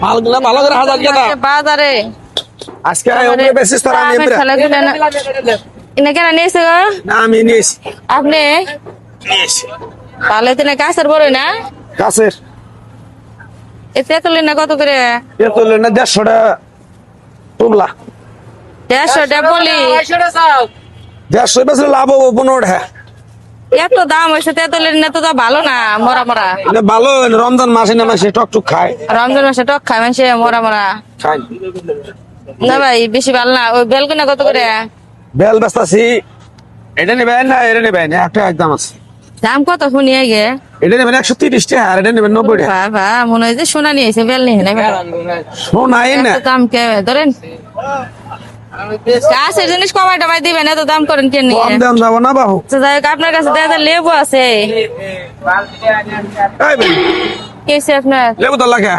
মালগুলা ভালো করে হাজার টাকা বাজারে আজকে ওমরে বেশি তোরা আমি ইনে কেন নিয়েছে গো? না আমি নিয়েছি আপনি তাহলে তিনি কাছের বড় না গাছের এতে তুলি না কত করে? এ তো না 150 টাকা তুমলা 150 টাকা বলি 150 বেশি লাভ হবো 15 টাকা এত দাম হয়েছে তেঁতুলের না তো ভালো না মরা মরা এটা ভালো রমজান মাসে না মাসে টকটুক খায় রমজান মাসে টক খায় মানুষে মরা মরা খায় না ভাই বেশি ভালো না ওই বেলকুনা কত করে? বেল বেচতাছি এটা নেবেন না এটা নেবেন একটা একদম আছে দাম কত শুনিয়ে গে এটা নেবেন 130 টাকা আর এটা নেবেন 90 টাকা বাবা মনে হয় যে সোনা নিয়েছে বেল নিয়ে না শোনাই না এত দাম কে ধরেন গাছের জিনিস কমাইটা ভাই দিবেন এত দাম করেন কেন নিয়ে কম দাম যাব না বাহু তো যাই হোক আপনার কাছে দেখা লেবু আছে এই বেন কেসে আপনার লেবু তো লাগা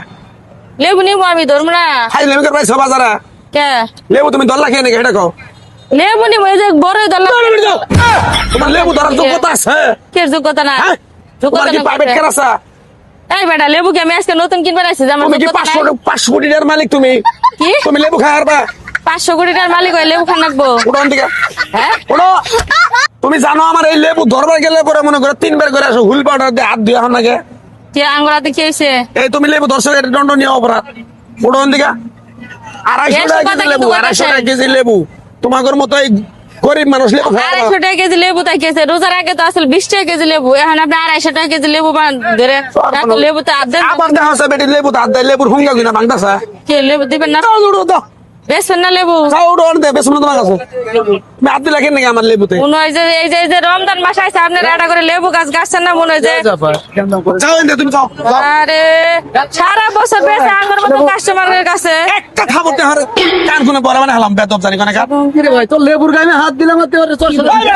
লেবু নিবো আমি ধরবো না খাই লেবু করে পাইছো বাজারে কে লেবু তুমি দল লাগে নাকি এটা কও লেবু নিবো এই যে বড় দল তোমার লেবু ধরার যোগ্যতা আছে কে যোগ্যতা না হ্যাঁ তোমার কি প্রাইভেট কার আছে এই বেটা লেবু কি আমি আজকে নতুন কিনবে আসছি আমার তুমি কি যোগ্যতা নাই? 500 কোটি টাকার মালিক তুমি কি তুমি লেবু খাই হারবা 500 কোটি টাকার মালিক হয়ে লেবু খান রাখবো উড়ন দিকে হ্যাঁ ওড়ো তুমি জানো আমার এই লেবু ধরবার গেলে পরে মনে করো 3 বার করে আসো হুল পাউডার দিয়ে হাত দিয়ে এখন নাকি কে আঙ্গুরাতে কি হয়েছে এই তুমি লেবু ধরছো এটা দণ্ডনীয় অপরাধ উড়ন দিকে 250 টাকা কেজি লেবু 250 টাকা কেজি লেবু তোমাদের মতো এই গরিব মানুষ লেবু খায় না। 250 টাকা কেজি লেবু তাই কেছে রোজার আগে তো আসলে 20 টাকা কেজি লেবু এখন আপনি 250 টাকা কেজি লেবু ধরে লেবু তো আধ আবার দেখা আছে বেটি লেবু হাত দেয় লেবুর হুঙ্গা কিনা ভাঙতাছে কে লেবু দিবেন না উড়ো দাও বেসন না লেবু যাও উড়ন দে বেশ তোমার কাছে তুমি হাত দিলা কেন নাকি আমার লেবুতে মনে হয় যে এই যে রমজান মাস আছে আপনার এটা করে লেবু গাছ গাছছেন না মনে হয় যে যাও এনে তুমি যাও যাও। আরে সারা বছর বেঁচে আঙ্গুর মতো কাস্টমারের কাছে একটা খাবো দেহার কান কোনে বড় মানে হলাম বেদব জানি কোনে কাপ ভাই তোর লেবুর গায়ে আমি হাত দিলাম তোর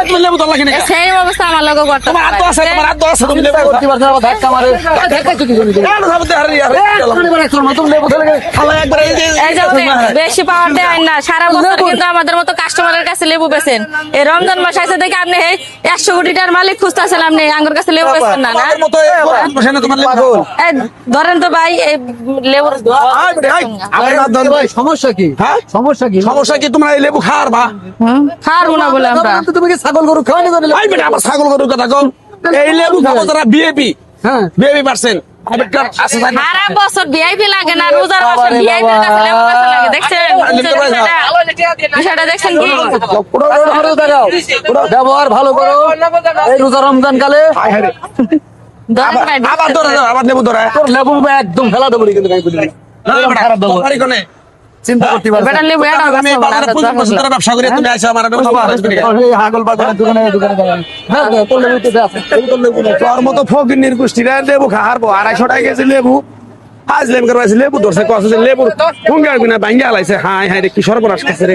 তুমি লেবু দল লাগে নাকি সেই অবস্থা আমার লোক করতে তোমার হাত আছে তোমার হাত আছে তুমি লেবু করতে পারছ না ধাক্কা মারে ধাক্কা চুকি করে দিই কেন খাবো দেহার ইয়ার নতুন লেবু ধরে খালা একবার এই যে এই যে বেশি পাওয়ার দেয় না সারা বছর কিন্তু আমাদের মতো কাস্টমারের কাছে লেবু বেচেন এই রমজান মাস আছে দেখে আপনি 100 কোটি টাকার মালিক খুঁজতেছেন আপনি আঙ্গুর কাছে লেবু বেচেন না না তোমার মতো বসে না তোমার লেবু এই ধরেন তো ভাই এই লেবুর আয় বেটা আয় আমার হাত ধর ভাই সমস্যা কি হ্যাঁ সমস্যা কি সমস্যা কি তোমরা এই লেবু খাওয়ার বা খাওয়াবো না বলে আমরা তুমি কি ছাগল গরু খাওয়ানি করে আই বেটা আমার ছাগল গরুর কথা কও এই লেবু খাবো যারা বিএপি হ্যাঁ বিএপি পার্সেন্ট আছে সারা বছর ভিআইপি লাগে না রোজার মাসে ভিআইপি কাছে লেবু কাছে লাগে দেখছেন বিষয়টা দেখছেন কি ব্যবহার ভালো করো এই রোজা রমজান কালে হায় হায় রে। ধরেন ভাই আবার ধরে দাও, আবার লেবু ধরে তোর লেবু একদম ফেলা দেবো কিন্তু খারাপ দেবো বাড়ি কোনে চিন্তা করতে পারছি বেটা লেবু এটা আমি বাজারে 25 বছর ধরে ব্যবসা করি তুমি আইছো আমার হাগল বাজারের দোকানে হ্যাঁ তোর লেবু তো আছে তোর মতো ফকির নির্গোষ্ঠীরা লেবু খাওয়ারবো 250 টাকা কেজি লেবু আজ লেবু করবাইছে লেবু ধরছে কষ্ট লেবু হুঙ্গার কিনা ভাঙ্গা লাইছে হাই হাই রে কি সর্বনাশ করছে রে